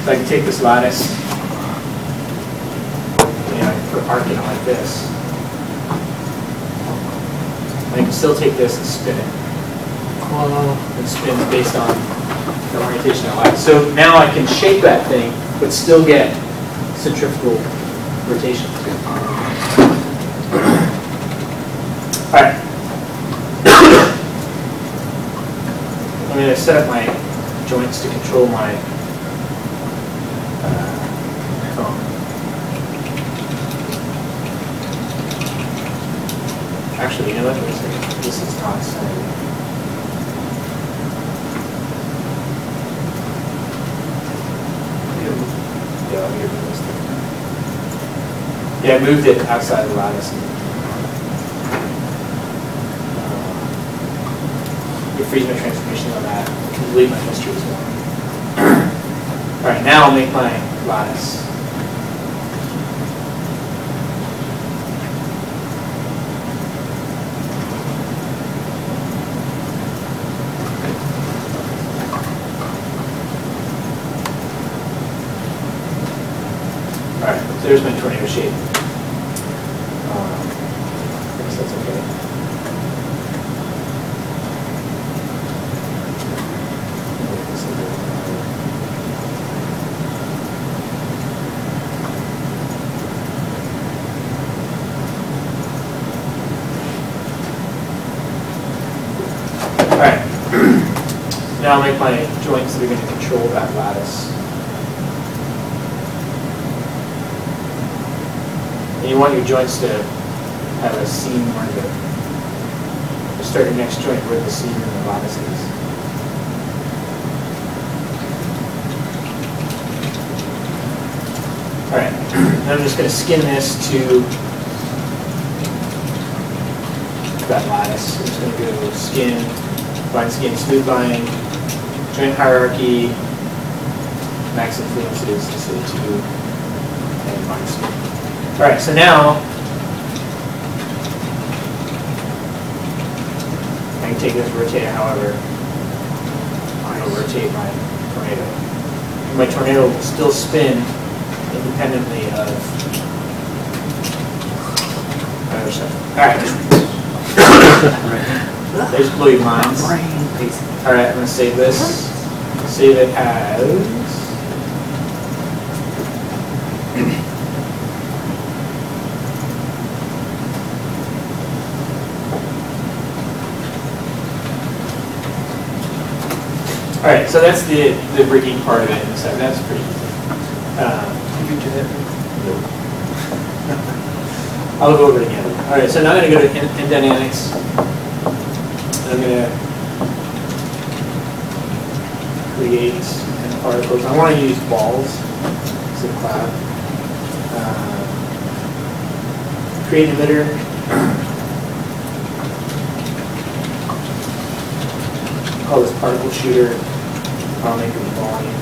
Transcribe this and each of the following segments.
I can take this lattice, you know, I can arc it like this. I can still take this and spin it. And spin based on the orientation I like. So now I can shape that thing, but still get centrifugal rotation. All right. I'm going to set up my joints to control my phone. Actually, you know what? This is not centered. Yeah, I'll give you this thing. Yeah, I moved it outside the lattice. You freeze my transformation on that. You can delete my history as well. All right, now I'll make my lattice. All right, so there's my tornado shape. I guess that's okay. Alright, now I'll make my joints that are going to control that lattice. And you want your joints to have a seam where you start your next joint where the seam in the lattice is. Alright, I'm just going to skin this to that lattice. I'm just going to go skin, bind skin, smooth bind, joint hierarchy, max influences, say 2, and bind skin. Alright, so now I can take this rotator, however, I will rotate my tornado. And my tornado will still spin independently of other stuff. Alright. They just blow your minds. Alright, I'm going to save this. Save it as... Alright, so that's the rigging part of it. So that's pretty easy. Did you do that? I'll go over it again. Alright, so now I'm going to go to in dynamics. I'm going to create kind of particles. I want to use balls instead of cloud. Create emitter. Call this particle shooter. I'll make it volume.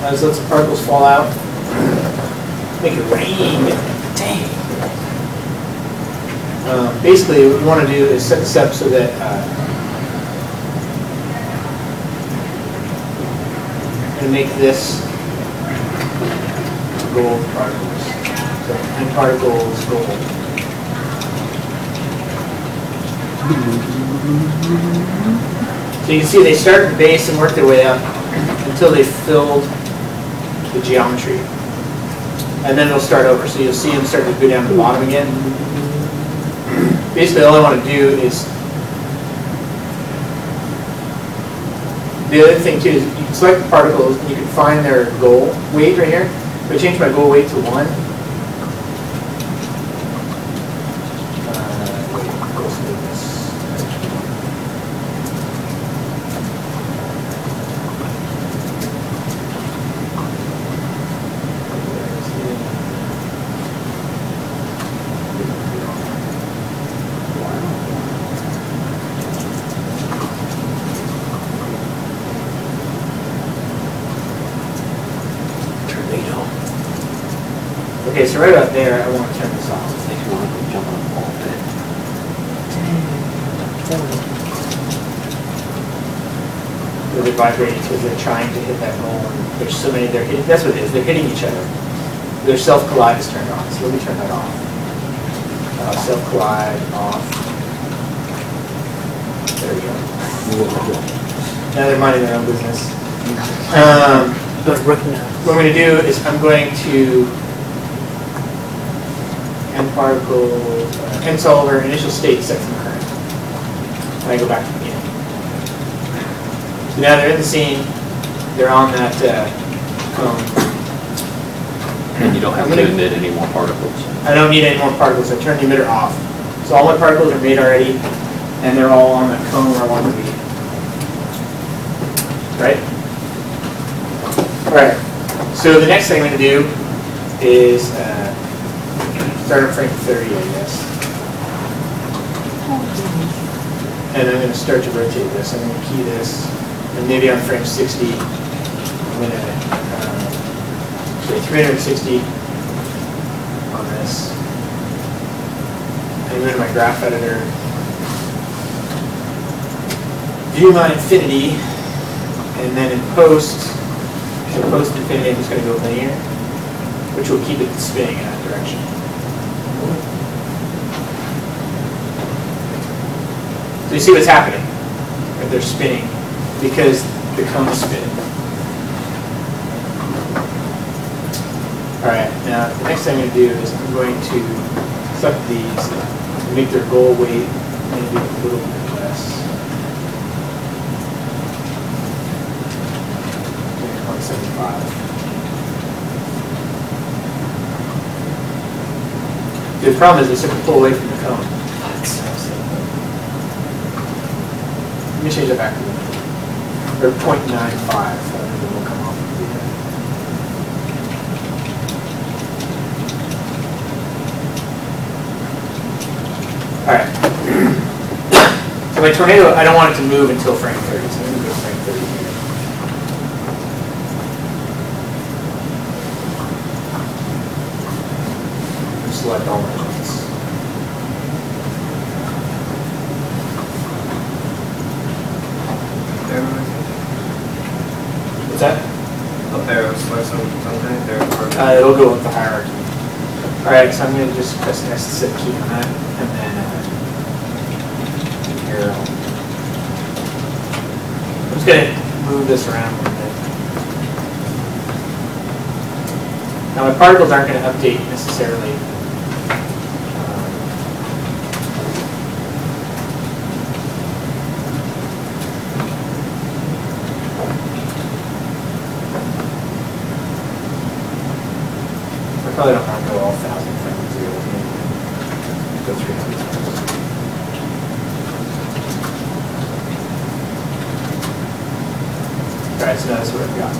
As let some particles fall out. Make it rain. Dang. Basically, what we want to do is set this up so that I'm going to make this gold particles. So n particles gold. So you can see they start at the base and work their way up until they filled the geometry. And then they'll start over. So you'll see them start to go down to the bottom again. Basically, all I want to do is... The other thing too is you can select the particles and you can find their goal weight right here. If I change my goal weight to 1, goal smoothness. Okay, so right about there, I want to turn this off. Makes me want to go jump on a ball pit. They're vibrating because they're trying to hit that goal. And there's so many, that's what it is, they're hitting each other. Their self-collide is turned on, so let me turn that off. Self-collide off. There we go. Now they're minding their own business. What I'm going to do is I'm going to end particle, end solver, initial state sets the current. And I go back to the beginning. So now they're in the scene, they're on that cone. And you don't have to emit any more particles. I don't need any more particles, I turn the emitter off. So all my particles are made already, and they're all on that cone where I want to be. Right? Alright, so the next thing I'm going to do is start at frame 30, I guess. And I'm going to start to rotate this. I'm going to key this, and maybe on frame 60, I'm going to say 360 on this. And go to my graph editor, view my infinity, and then in post, so post infinity, I'm just going to go linear, which will keep it spinning in that direction. So you see what's happening? If they're spinning, because the cone is spinning. Alright, now the next thing I'm going to do is I'm going to select these and make their goal weight maybe a little bit less. 175. The problem is they sort of pull away from the cone. Let me change that back to or 0.95, and then we'll come off and do that. Alright. So my tornado, I don't want it to move until frame 30, so I'm going to go to frame 30 here. Select all my points. What's that? Up arrow, select something there. It'll go with the hierarchy. Alright, so I'm going to just press S to set key on that, and then arrow. I'm just going to move this around a little bit. Now my particles aren't going to update necessarily. Probably don't want to go all 1,000 frames here. Go 300 frames. Alright, so now that's what I've got.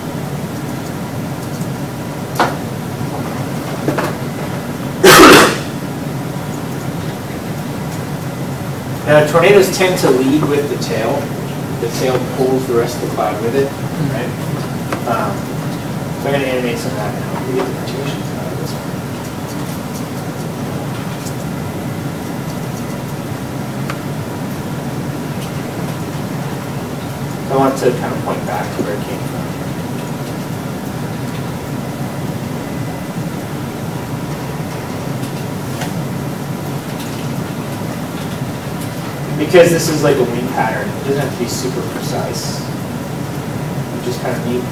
Now tornadoes tend to lead with the tail. The tail pulls the rest of the cloud with it, right? So I'm going to animate some of that now. We get the rotations out of this one. I want it to kind of point back to where it came from. Because this is like a wing pattern, it doesn't have to be super precise. Which is kind of neat.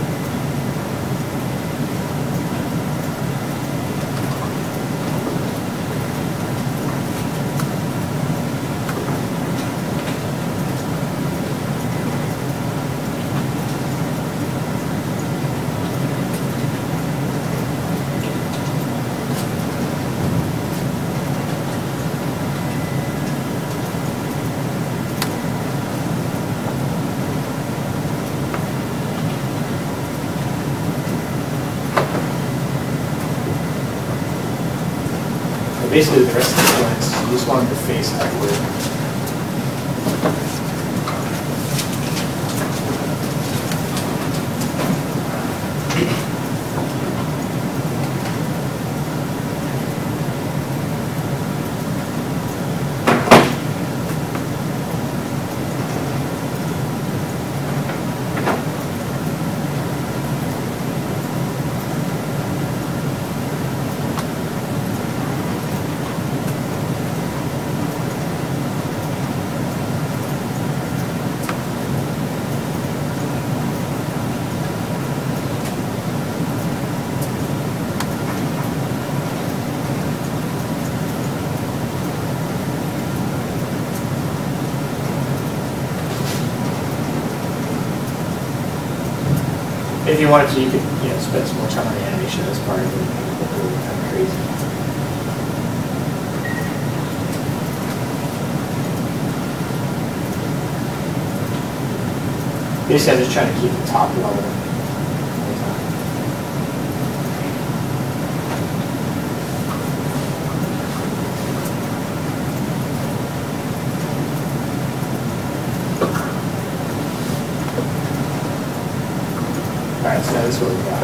Basically, the rest of the lens, you just want them to face outward. if you wanted to, you could spend some more time on the animation as part of it. Kind of crazy. Basically, I'm just trying to keep the top level all the time. Alright, so that's what we got.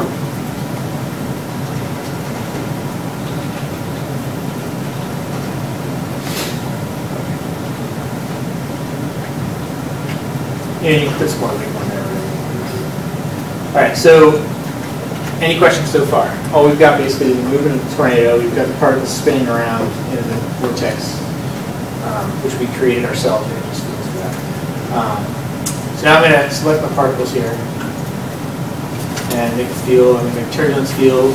Yeah, you can put some more link on there. Alright, so any questions so far? All we've got basically is the movement of the tornado. We've got the particles spinning around in the vortex, which we created ourselves. And it just feels for that. So now I'm going to select my particles here and make a field. I'm going to make a turbulence field.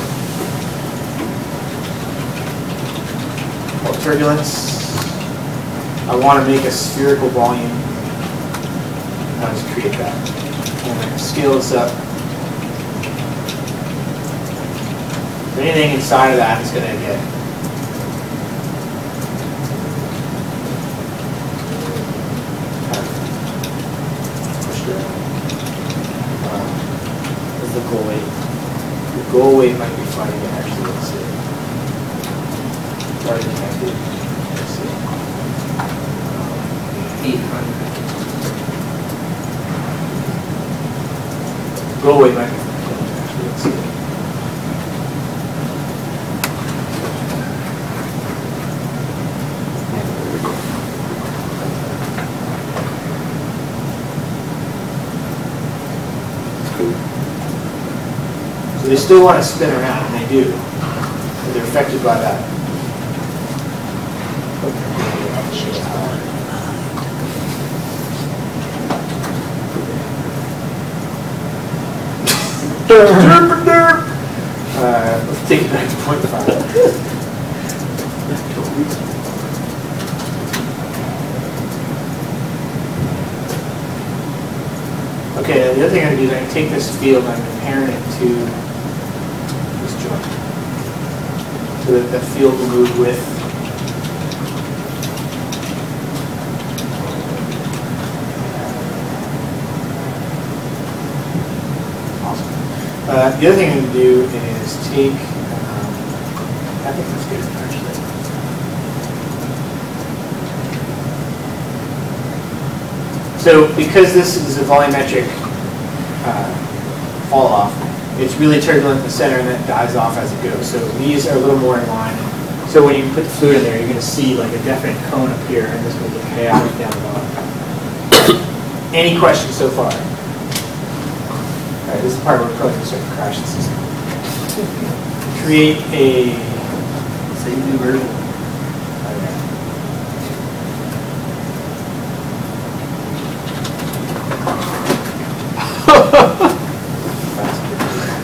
Called turbulence. I want to make a spherical volume. I'll just create that. And I'm going to scale this up. So anything inside of that is going to get pushed around. What's the goal weight? The goal weight might be fun again, actually. Let's see. Sorry, detected. Let's see. 800. Go away, Mike. Let's see. So they still want to spin around, and they do. But they're affected by that. Let's take it back to 0.5. Okay, the other thing I'm going to do is I'm going to take this field and I'm comparing it to this joint. So that the field will move with. The other thing I'm going to do is take, I think that's good actually. So because this is a volumetric fall off, it's really turbulent in the center and then it dies off as it goes. So these are a little more in line. So when you put the fluid in there, you're going to see like a definite cone up here and this will get chaotic down the bottom. Any questions so far? Alright, this is the part where we're probably going to start to crash the system. Create a save new version.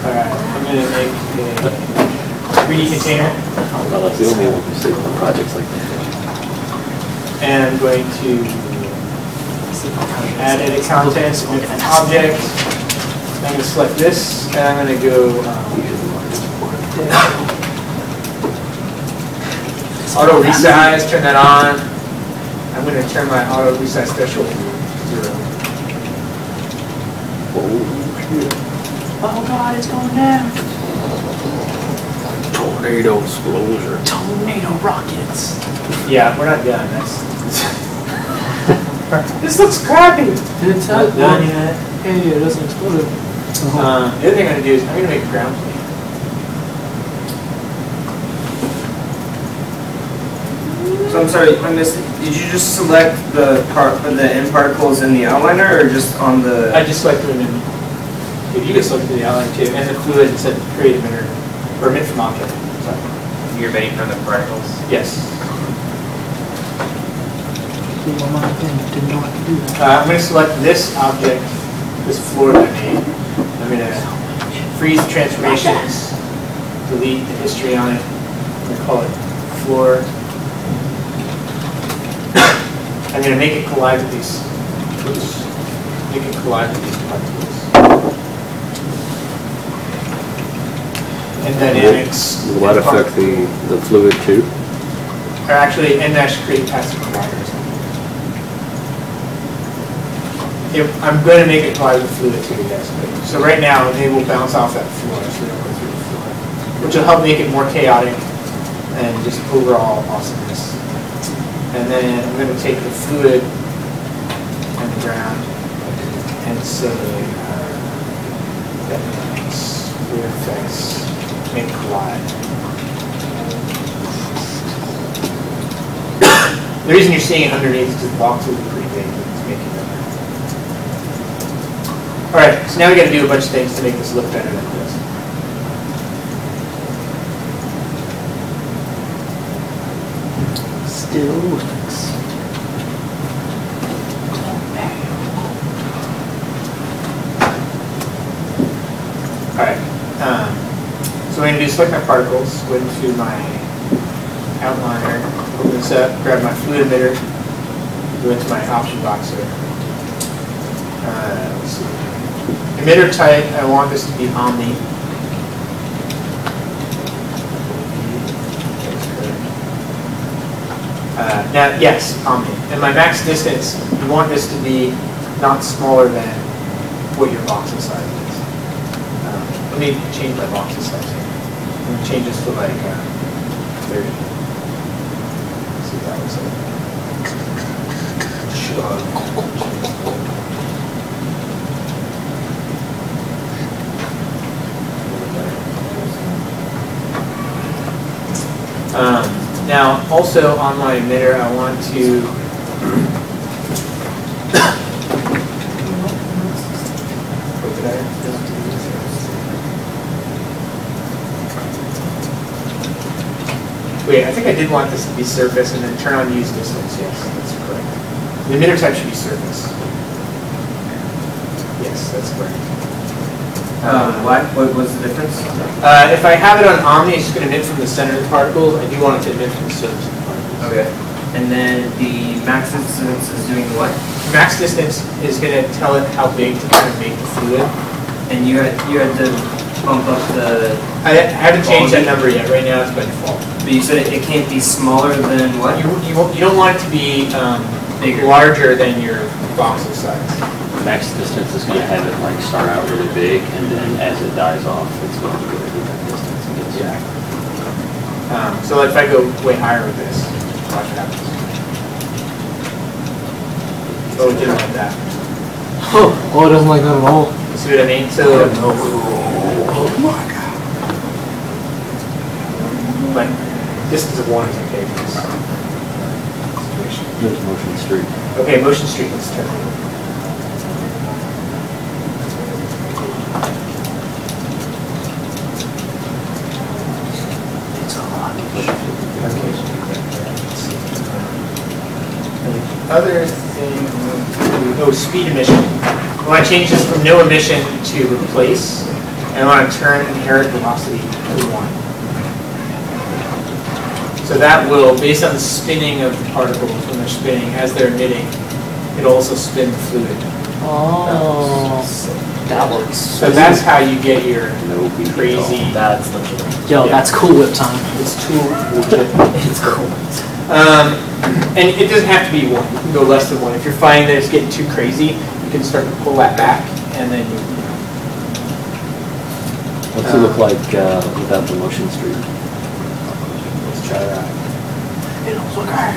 Alright, I'm going to make a 3D container. Well, that's the only one who saves on projects like that. And I'm going to add edit contents with an object. I'm going to select this, and I'm going to go auto resize, turn that on. I'm going to turn my auto resize threshold to 0. Oh God, it's going down. Tornado explosion. Tornado rockets. Yeah, we're not done. This looks crappy. It's not done yet. Hey, it doesn't explode. The other thing I'm going to do is I'm going to make a ground plane. So I'm sorry, I missed. Did you just select the end particles in the outliner, or just on the? I just selected them in. If you just selected the outline too, and the fluid and said create emitter or emit from object. Sorry. You're emitting from the particles. Yes. Didn't know how to do that. I'm going to select this object, this floor that I made. I'm going to freeze the transformations, delete the history on it. I'm going to call it floor. I'm going to make it collide with these. Oops. Make it collide with these particles. and dynamics. Will that affect the fluid too? Or actually, and that should create passive colliders. I'm going to make it collide with fluid too, yes. So right now, they will bounce off that floor, so they don't go through the floor, which will help make it more chaotic and just overall awesomeness. And then I'm going to take the fluid and the ground and say dynamics, fluid effects, make collide. The reason you're seeing it underneath is because the box will be pretty big. It's making it. All right, so now we got to do a bunch of things to make this look better than this. Still works. All right, so I'm going to do select my particles, go into my outliner, open this up, grab my fluid emitter, go into my option box here. Let's see. Emitter type, I want this to be omni. Now, yes, omni. And my max distance, you want this to be not smaller than what your box's size is. Let me change my box's size here. Let me change this to like 30. Let's see what that looks like. Now, also on my emitter, I want to wait, I think I did want this to be surface and then turn on use distance. Yes, that's correct. The emitter type should be surface. Yes, that's correct. What was the difference? If I have it on omni, it's just going to emit from the center of the particles. I do want it to emit from the surface of the particles. Okay. And then the max distance is doing what? Max distance is going to tell it how big to kind of make the fluid. And you had to bump up the... I haven't changed that number yet. Right now it's by default. But you said it can't be smaller than what? You don't want it to be bigger, larger than your box's size. Max distance is going to have it like start out really big, and then as it dies off, it's going to go through that distance and get Yeah. So if I go way higher with this, watch what happens. Oh, it didn't like that. Oh, it doesn't like that at all. See what I mean? So, Oh my god. but distance of 1 is okay for this situation. There's motion street. Okay, motion street, let's turn it. It's a rocket. Other thing, oh, speed emission. I want to change this from no emission to replace, and I want to turn inherent velocity to 1. So that will, based on the spinning of the particles when they're spinning, as they're emitting, it'll also spin the fluid. Oh, that works. So that's how you get your No big deal. crazy. That's legit. Yo, that's Cool Whip time. It's too legit. It's cool. And it doesn't have to be 1. You can go less than 1. If you're finding that it's getting too crazy, you can start to pull that back, and then you know. What's it look like without the motion street? Let's try that. It looks like I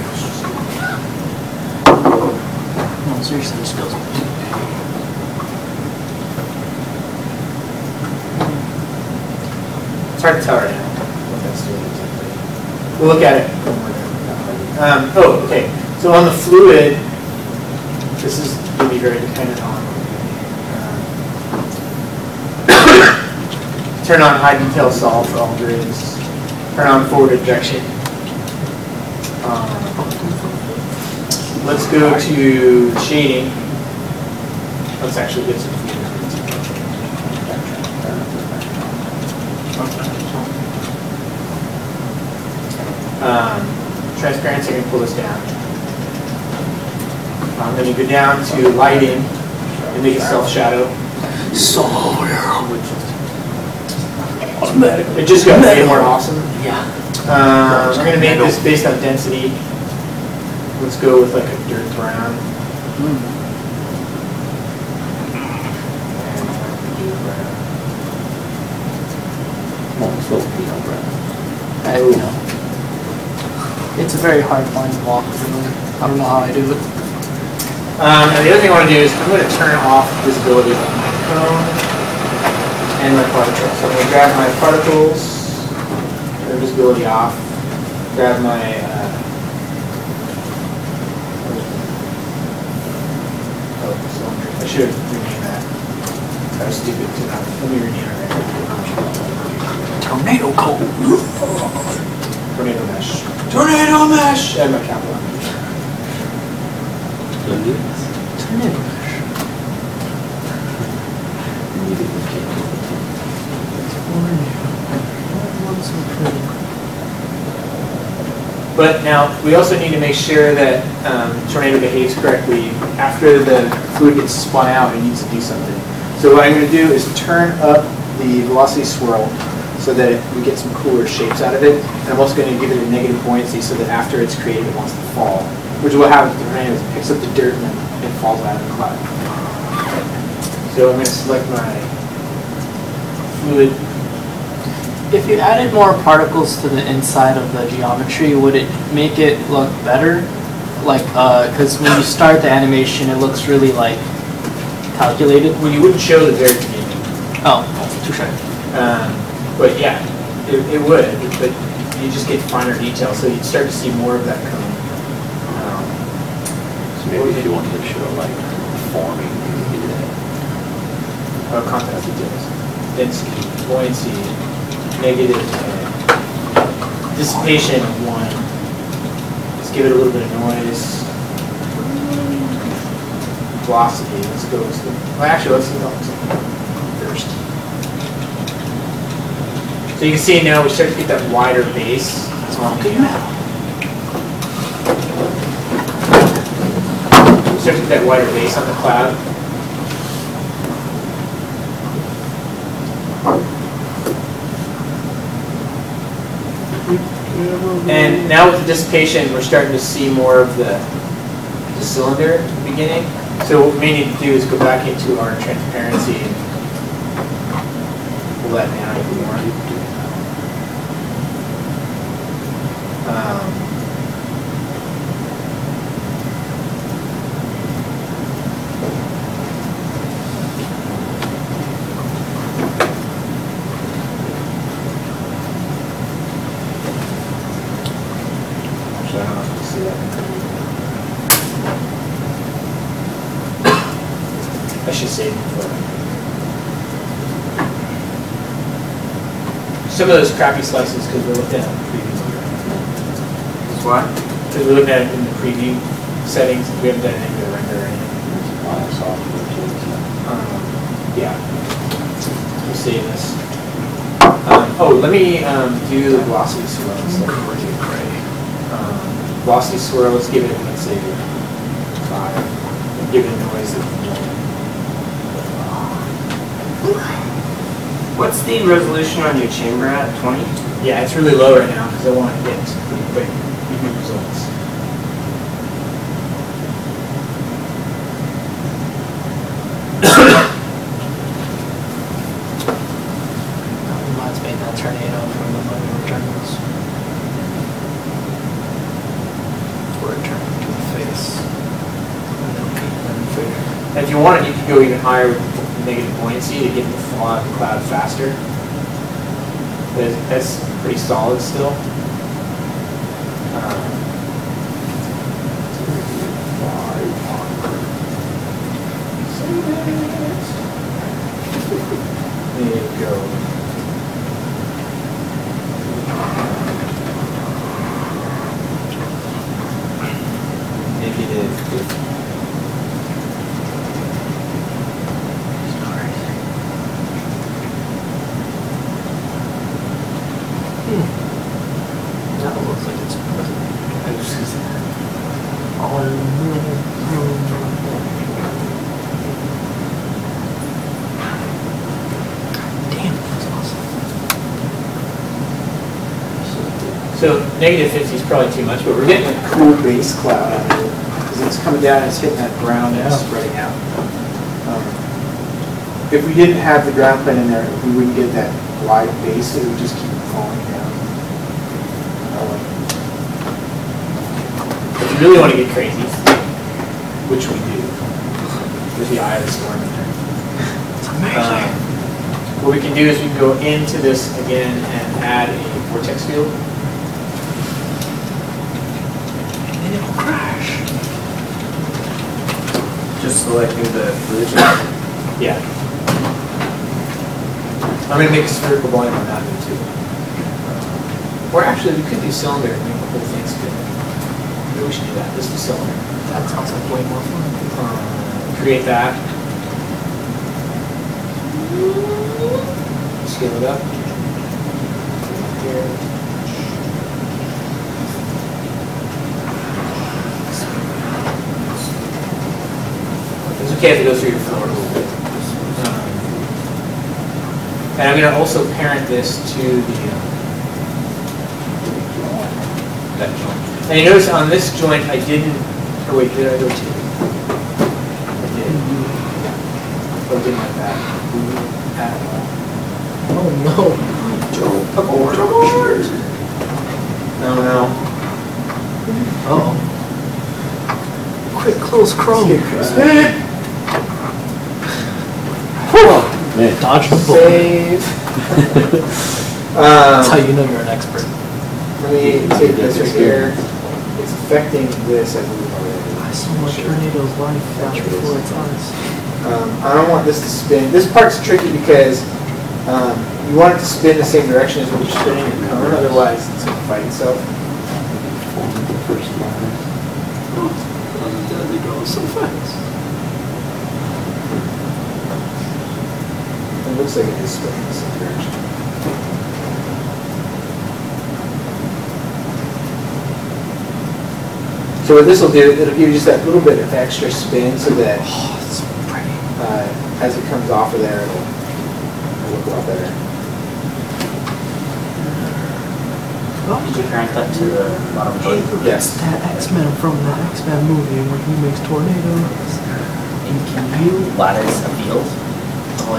No, seriously, this feels It's hard to tell right now what that's doing exactly. We'll look at it when we're done. Oh, okay. So on the fluid, this is going to be very dependent on. Turn on high detail solve for all grids. Turn on forward injection. Let's go to shading. Let's actually get some fluid. Transparency, I'm going to pull this down. I'm going to go down to lighting and make it self-shadow. automatically. It just got way more awesome. Yeah. I'm gonna make this based on density. Let's go with like a dirt brown. Mm. Well, it's little peanut brown. You know. It's a very hard line to walk, really. I don't know how I do it. And the other thing I want to do is I'm going to turn off visibility of my cone and my particles. So I'm going to grab my particles, turn visibility off, grab my cylinder. I should have renamed that. That was stupid. Let me rename it right now. Tornado cold. Tornado mesh. Tornado mesh! And my capital. Tornado mesh. But now, we also need to make sure that tornado behaves correctly. After the fluid gets spun out, it needs to do something. So what I'm going to do is turn up the velocity swirl so that we get some cooler shapes out of it. And I'm also going to give it a negative buoyancy so that after it's created, it wants to fall. Which is what happens with the tornado, is it picks up the dirt and then it falls out of the cloud. So I'm going to select my fluid. If you added more particles to the inside of the geometry, would it make it look better? Like, because when you start the animation, it looks really like calculated. Well, you wouldn't show the very beginning. Oh, touche. But yeah, it would, but you just get finer detail, so you'd start to see more of that cone. So maybe if you wanted to show like forming, you could do that. Contact details. Density, buoyancy, negative 10. Dissipation of 1. Let's give it a little bit of noise. Velocity, let's go. Well, actually, let's do that first. So you can see now we start to get that wider base. That's what I'm getting at. We start to get that wider base on the cloud. And now with the dissipation, we're starting to see more of the cylinder at the beginning. So what we may need to do is go back into our transparency and pull that down even more. Actually, I don't know if you can see that. I should save it for some of those crappy slices because we're looking at the preview. That's why? Because we're looking at it in the preview settings. We haven't done anything to render or anything. Yeah. We'll save this. Oh, let me do the velocity swirl instead. Velocity swirl, let's give it, let's say, 5. Give it a noise of 1. What's the resolution on your chamber at? 20? Yeah, it's really low right now because I want to get some pretty quick results. That reminds me of that tornado from the movie Returns. Where it turned into a face. And then figure. And if you want it, you can go even higher with negative buoyancy to get the fall out of the cloud faster. But that's pretty solid still. There you go. Negative 50. That looks like it's damn, that's awesome. So negative 50 is probably too much, but we're getting a cool base cloud out of it. Because it's coming down and it's hitting that ground and it's spreading out. If we didn't have the ground plane in there, we wouldn't get that wide base. It would just keep falling down. If you really want to get crazy, which we do, with the eye of the storm in there. It's amazing. What we can do is we can go into this again and add a vortex field. And then it will crash. Just selecting the religion. Yeah. I'm going to make a spherical volume on that one too. Or actually, we could do cylinder and make the whole thing spin. Maybe we should do that. Let's do cylinder. That sounds like way more fun. Create that. Scale it up. Here. It's okay if it goes through your floor a little bit. And I'm going to also parent this to the that joint. And you notice on this joint I didn't. Oh wait, did I go to? I did. Oh, didn't like that. Oh no. Abort. No. Uh-oh. Quick, close Chrome. Man. Dodge the bullet. Save. That's how you know you're an expert. Let me take this right here. It's affecting this, I believe, already. I saw my tornado's life flash before its eyes. I don't want this to spin. This part's tricky because you want it to spin the same direction as what you're spinning your cone, otherwise it's going to fight itself. They go so fast. It looks like it is spinning the same direction. So what this will do, it'll give you just that little bit of extra spin so that It's so pretty. as it comes off of there, it'll look a lot better. Did you parent that to the bottom joint? Yes. That X-Men from the X-Men movie where he makes tornadoes. And can you lattice a field? Oh, I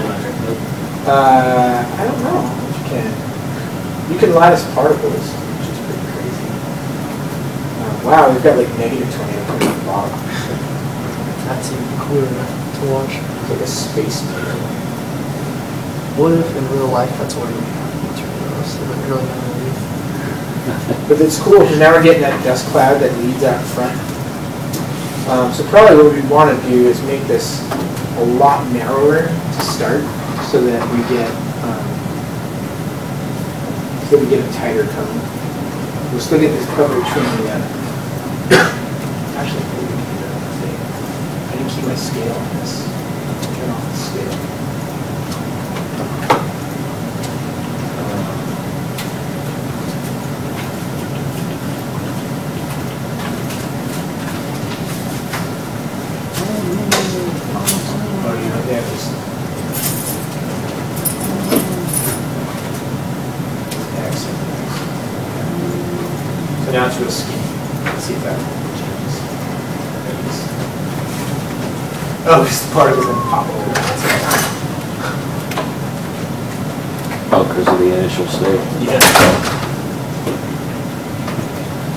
I don't know if you can. You can lattice particles, which is pretty crazy. Wow, we've got like negative 20 on the bottom. That's even cooler to watch. It's like a space needle. What if in real life that's where you have the tornadoes? They're really underneath. But it's cool because now we're getting that dust cloud that leads out front. So probably what we want to do is make this a lot narrower to start, so that we get a tighter cone. We'll still get this coverage from the. Actually, maybe we can do that on this day. I didn't keep my scale on this. Turn off the scale. So now it's real skinny. Let's see if that changes. Oh, because the particle's going to pop over. Oh, because of the initial state. Yeah.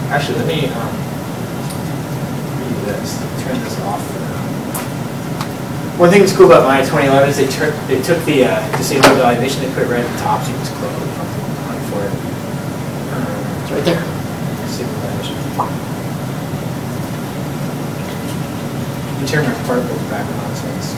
Actually, let me redo this. Turn this off for now. One thing that's cool about my 2011 is they took the disable evaluation, they put it right at the top, so you can just click on it for it. It's right there. Disable evaluation. You turn my particles back on, so it's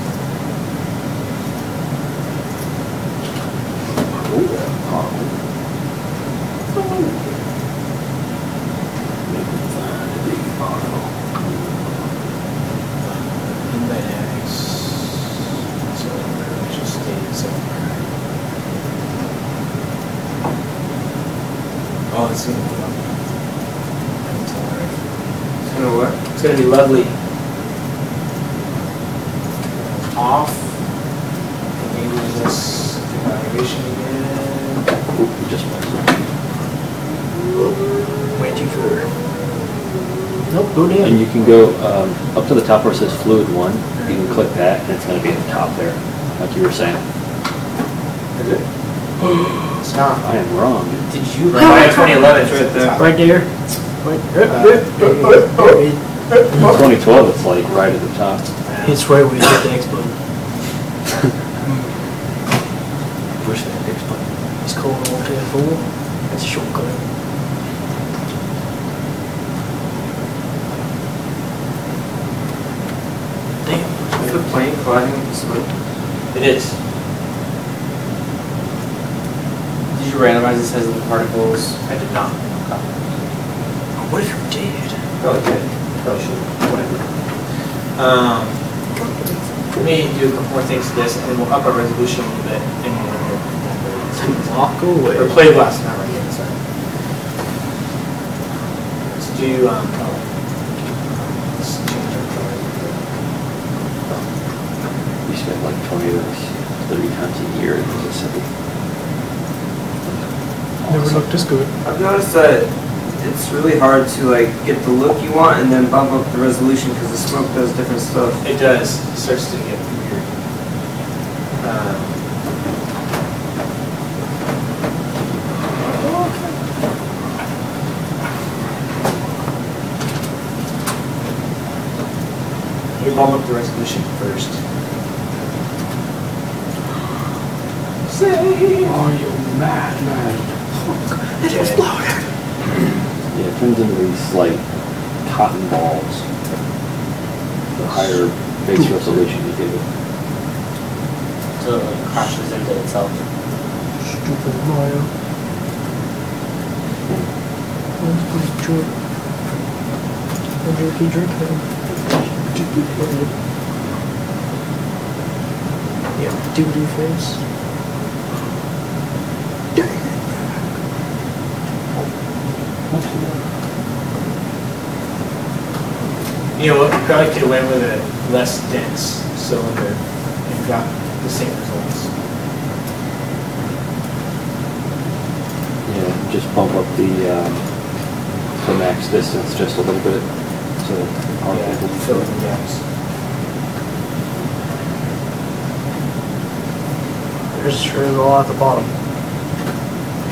dynamics. So it just stays somewhere. Oh, it's gonna be lovely. I can tell already. It's gonna what? It's gonna be lovely. Off. Enable this evaluation again. Oop, you just messed up. for. Nope, go down. And you can go up to the top where it says Fluid 1. You can click that, and it's going to be at the top there, like you were saying. Is it? It's not. I am wrong. Did you By run 2011, it's right there. Right there. Right. 2012, it's like right at the top. It's right where you hit the X button. Push that X button. It's called Alt F4. That's a shortcut. Damn. Is the plane colliding with the slope? It is. Did you randomize the size of the particles? I did not. What if you're dead? Probably did. Probably should. Whatever. Let me do a couple more things to this, and then we'll up our resolution a little bit. And Walk away. or play glass, not right here. Sorry. Let's do color. Let's change our color. We spend like 20 of those 30 times a year in Mississippi. Never looked this good. I've noticed that it's really hard to like get the look you want and then bump up the resolution because the smoke does different stuff. It does. It starts to get weird. You bump up the resolution first. Say, Are you mad, man? It exploded. Yeah, it turns into these like cotton balls. The higher base resolution you give it. So it like crashes into itself. Stupid Mario. That's pretty true. Jerky drinking. Stupid head. Yeah, doo-doo face. you know what? We probably could have went with a less dense cylinder and got the same results. Yeah, just bump up the max distance just a little bit. So our Yeah, people fill in the gaps. There's sure is all at the bottom.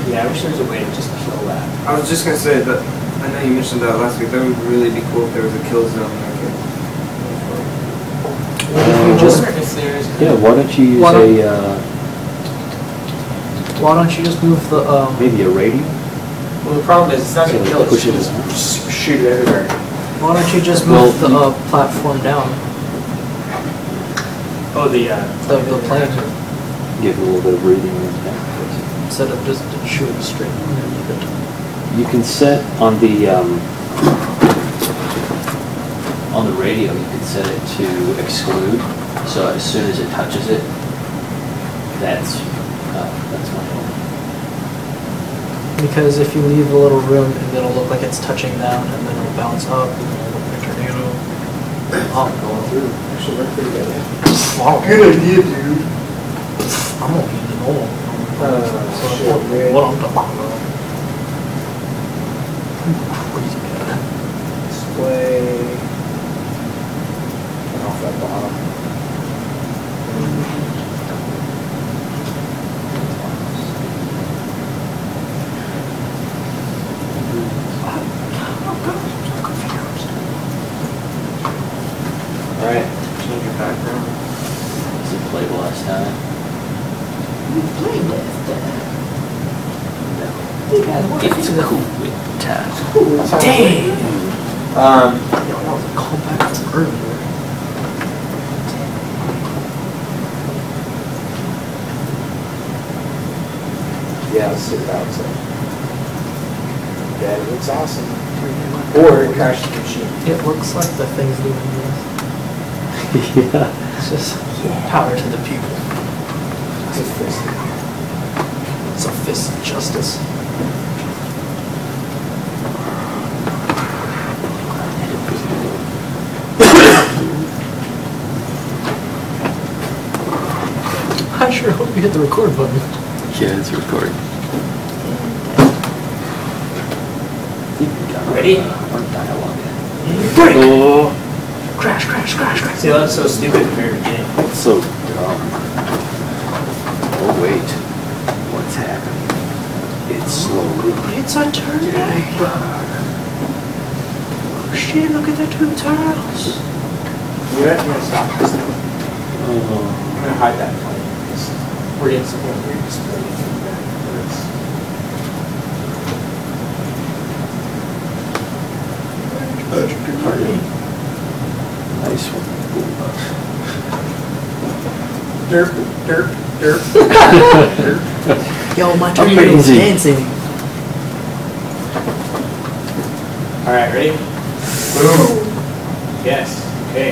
Yeah, I wish there was a way to just kill that. I was just gonna say that, I know you mentioned that last week, that would really be cool if there was a kill zone. Just, Yeah, why don't you use Why don't- a why don't you just move the, maybe a radio? Well, the problem is it's not So going to it kill it, it's pushes just it shoot it everywhere. why don't you just Well, move the, platform down? Oh, the The plane, Give it a little bit of breathing room. instead of just shooting straight underneath it. You can set on the radio. You can set it to exclude. So as soon as it touches it, that's my fault. Because if you leave a little room, it'll look like it's touching down, and then it'll bounce up, and then it'll look like a tornado. Oh, going through. Actually worked pretty good. good idea, dude. I don't need to know. What I'm talking about. Crazy guy. Display. Turn off that bottom. Alright, change your background. Does it play last time? It's cool with time. Dang! Yo, Um, that was a callback from earlier. yeah, let's see what that looks like. Yeah, it looks awesome. Or it crashed the machine. It looks like the thing's doing this. Yeah. It's just power to the people. It's a fist. It's a fist of justice. I sure hope you hit the record button. Yeah, it's recording. Ready? Or dialogue. Oh. Crash, crash, crash, crash. See, that was so stupid at the very beginning. It's so dumb. Oh wait, what's happening? It's slowly. It's a tornado. Oh shit, look at the two turtles. You're gonna stop this now. Oh. I'm gonna hide that plane. We're getting something weird display. Nice one. Derp, derp, derp. Yo, my I'm tornado's crazy. dancing. Alright, ready? Boom. Yes. Okay.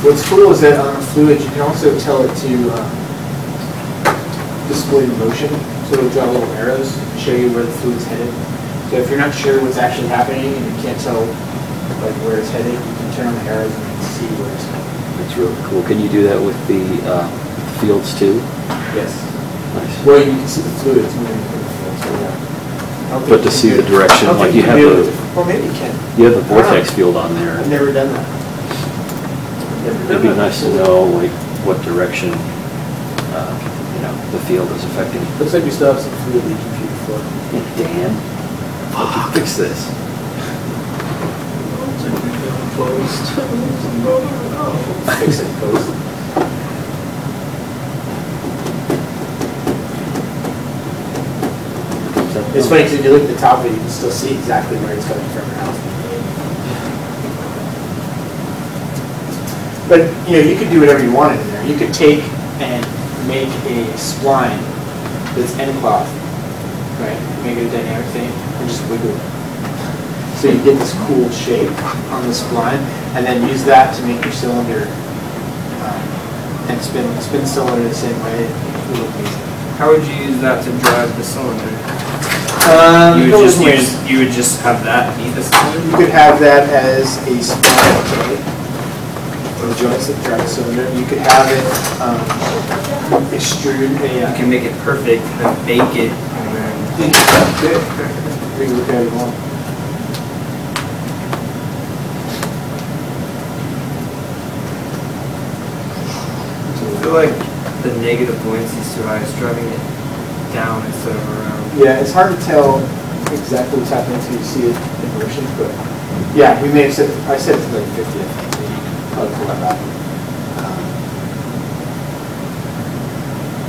What's cool is that on the fluid you can also tell it to display the motion. So it'll draw little arrows and show you where the fluid's headed. So if you're not sure what's actually happening and you can't tell like where it's headed, you can turn on the arrows and you can see where it's headed. That's really cool. Can you do that with the fields too? Yes. Nice. Well, you can see the fluids moving through the field, so yeah. I don't But think to you see can the do it. direction, I don't like think you have can do the- it. Well, maybe you can. You have the vortex field on there. I've never done that. It'd be nice to know like what direction the field is affecting. Looks like we still have some fluid leaking through the floor. Dan, help you fix this. Fix it, closed. It's funny because if you look at the top of it, you can still see exactly where it's coming from or how it's being made. But you could do whatever you wanted in there. You could take and make a spline that's end cloth, right? Make it a dynamic thing and just wiggle it. So you get this cool shape on the spline, and then use that to make your cylinder and spin the cylinder the same way. It will look amazing. How would you use that to drive the cylinder? You would just have that be the cylinder? You could have that as a spline joint, or the joints that drive the cylinder. You could have it extrude You can make it perfect, then bake it, and then... You can look at it more. I feel like the negative buoyancy is too high. It's driving it down instead of around. Yeah, it's hard to tell exactly what's happening until you see it in motion, but yeah, we may have set, I set it to like 50, I think, so you can probably pull that back.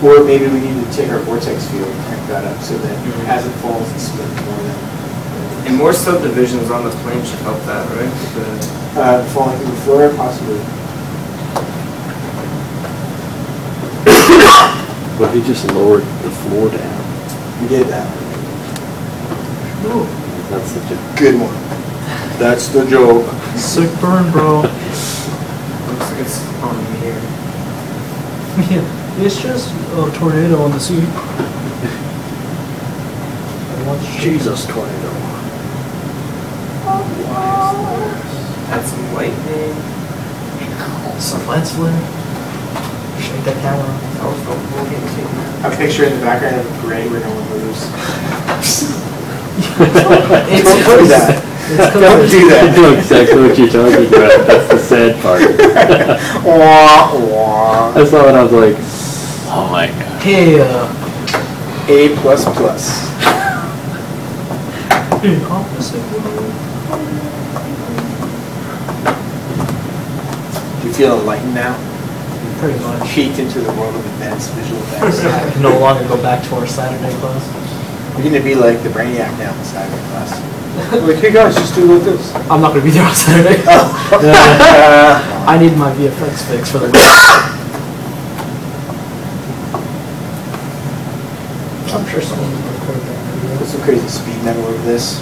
Or maybe we need to take our vortex field and crank that up so that as it falls, it's split more than. And more subdivisions on the plane should help that, right? Falling through the floor, possibly. What if you just lowered the floor down? We did that. That's such a Good one. That's the joke. Sick burn, bro. Looks like it's on here. Yeah, it's just a tornado on the sea. Jesus tornado. Add some lightning. Some lens flare. Shake that camera. A picture in the background of a parade where no one moves. It's Don't do that. Don't do I that. know exactly what you're talking about. That's the sad part. Wah, wah. I saw it, I was like, oh my god. Hey, A plus plus. Do you feel enlightened now? Pretty much. Peeked into the world of advanced visual effects. I can no longer go back to our Saturday class. You're going to be like the brainiac now in Saturday class. Like, hey guys, just do like this. I'm not going to be there on Saturday. Oh. I need my VFX fix for the I'm sure someone will record that video. Put some crazy speed metal over this.